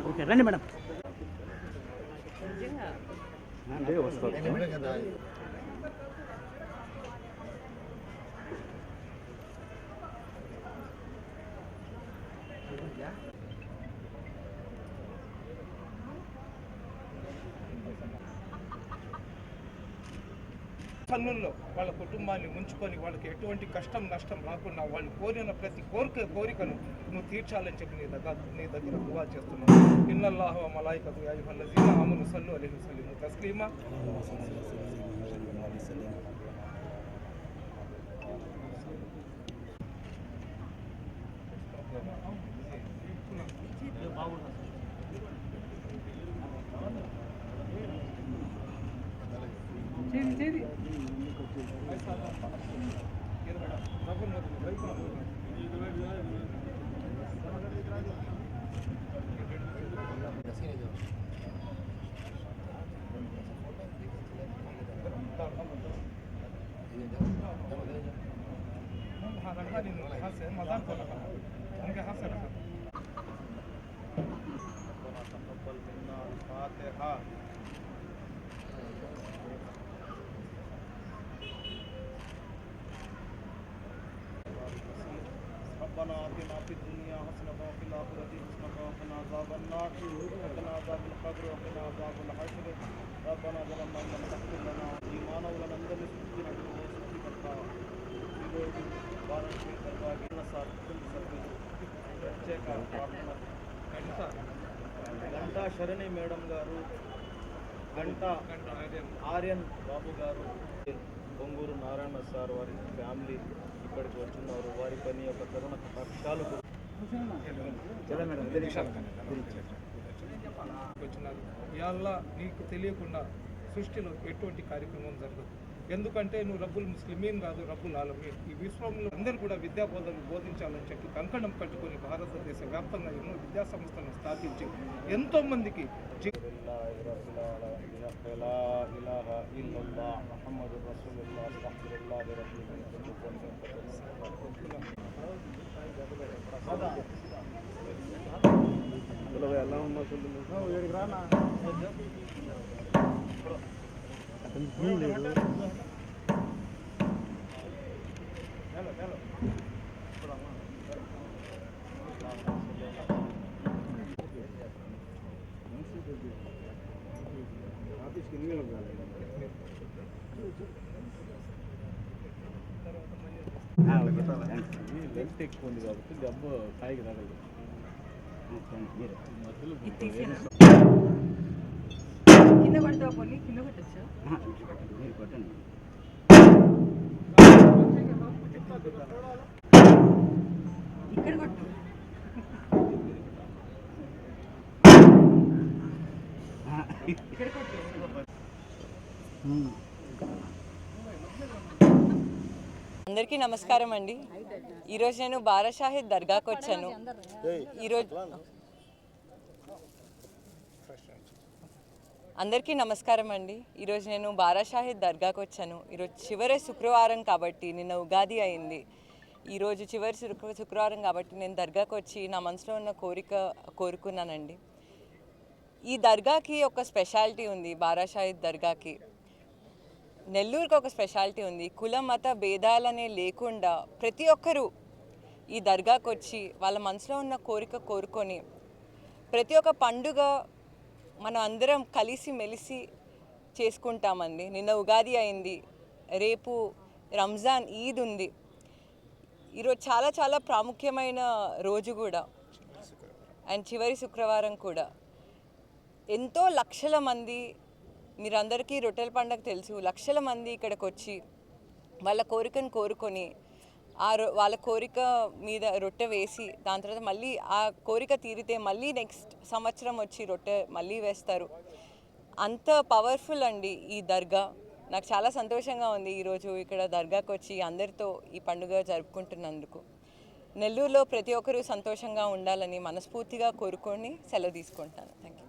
Okay రండి madam. అంటే వస్తుంది పన్నుల్లో వాళ్ళ కుటుంబాన్ని ఉంచుకొని వాళ్ళకి ఎటువంటి కష్టం నష్టం రాకుండా వాళ్ళు కోరిన ప్రతి కోరికను నువ్వు తీర్చాలని చెప్పి నీ దగ్గర దువా చేస్తున్నావు. ఇన్నల్లాహు వ మలాయికతు యా అయ్యుహల్లజీన ఆమను సల్లు అలైహి వసల్లిము తస్లీమా. ربنا آتنا في الدنيا حسنة وفي الآخرة حسنة وقنا عذاب النار وقنا عذاب القبر وقنا عذاب الحشر ربنا ظلمنا إن لم تغفر لنا إيمانا ولننزل سجنا ఈరోజు భారతీయ దర్బార్ సార్ కుటుంబ సభ్యులు ప్రత్యేక ప్రార్థన గంటా శరణి మేడం గారు, గంటా ఆర్యన్ బాబు గారు, పొంగూరు నారాయణ సార్ వారి ఫ్యామిలీ ఇక్కడికి వచ్చున్నారు. వారి పని యొక్క కరుణ కటాక్షాలు వచ్చినారు. ఇవాళ నీకు తెలియకుండా సృష్టిలో ఎటువంటి కార్యక్రమం జరగదు. ఎందుకంటే నువ్వు రబ్బుల్ ముస్లిమీన్ కాదు, రబ్బుల్ ఆలమీన్. ఈ విశ్వంలో అందరూ కూడా విద్యా బోధనలు బోధించాలని చెప్పి కంకణం కట్టుకొని భారతదేశ వ్యాప్తంగా ఎన్నో విద్యా సంస్థలను స్థాపించి ఎంతో మందికి లెంత్ ఎక్కువ ఉంది కాబట్టి దెబ్బ కాయకి తగలదు. కింద పడతావు కొన్ని కింద పెట్టచ్చు మీరు కొట్టండి. ఇక్కడ కొట్టు. ఇక్కడ కొట్టు. అందరికీ నమస్కారం అండి. ఈరోజు నేను బారా షాహిద్ దర్గాకు వచ్చాను. అందరికీ నమస్కారం అండి. ఈరోజు నేను బారా షాహిద్ దర్గాకు వచ్చాను. ఈరోజు చివరి శుక్రవారం కాబట్టి, నిన్న ఉగాది అయింది. ఈరోజు చివరి శుక్రవారం కాబట్టి నేను దర్గాకు వచ్చి నా మనసులో ఉన్న కోరిక కోరుకున్నానండి. ఈ దర్గాకి ఒక స్పెషాలిటీ ఉంది. బారా షాహిద్ దర్గాకి నెల్లూరుకి ఒక స్పెషాలిటీ ఉంది. కుల మత భేదాలనే లేకుండా ప్రతి ఒక్కరూ ఈ దర్గాకు వచ్చి వాళ్ళ మనసులో ఉన్న కోరిక కోరుకొని ప్రతి ఒక్క పండుగ మనం అందరం కలిసి మెలిసి చేసుకుంటామండి. నిన్న ఉగాది అయింది, రేపు రంజాన్ ఈద్ ఉంది. ఈరోజు చాలా చాలా ప్రాముఖ్యమైన రోజు కూడా, అండ్ చివరి శుక్రవారం కూడా. ఎంతో లక్షల మంది, మీరందరికీ రొట్టెల పండుగ తెలుసు, లక్షల మంది ఇక్కడికి వచ్చి వాళ్ళ కోరికను కోరుకొని వాళ్ళ కోరిక మీద రొట్టె వేసి దాని తర్వాత మళ్ళీ ఆ కోరిక తీరితే మళ్ళీ నెక్స్ట్ సంవత్సరం వచ్చి రొట్టె మళ్ళీ వేస్తారు. అంత పవర్ఫుల్ అండి ఈ దర్గా. నాకు చాలా సంతోషంగా ఉంది ఈరోజు ఇక్కడ దర్గాకు వచ్చి అందరితో ఈ పండుగ జరుపుకుంటున్నందుకు. నెల్లూరులో ప్రతి ఒక్కరూ సంతోషంగా ఉండాలని మనస్ఫూర్తిగా కోరుకొని సెలవు తీసుకుంటాను. Thank you.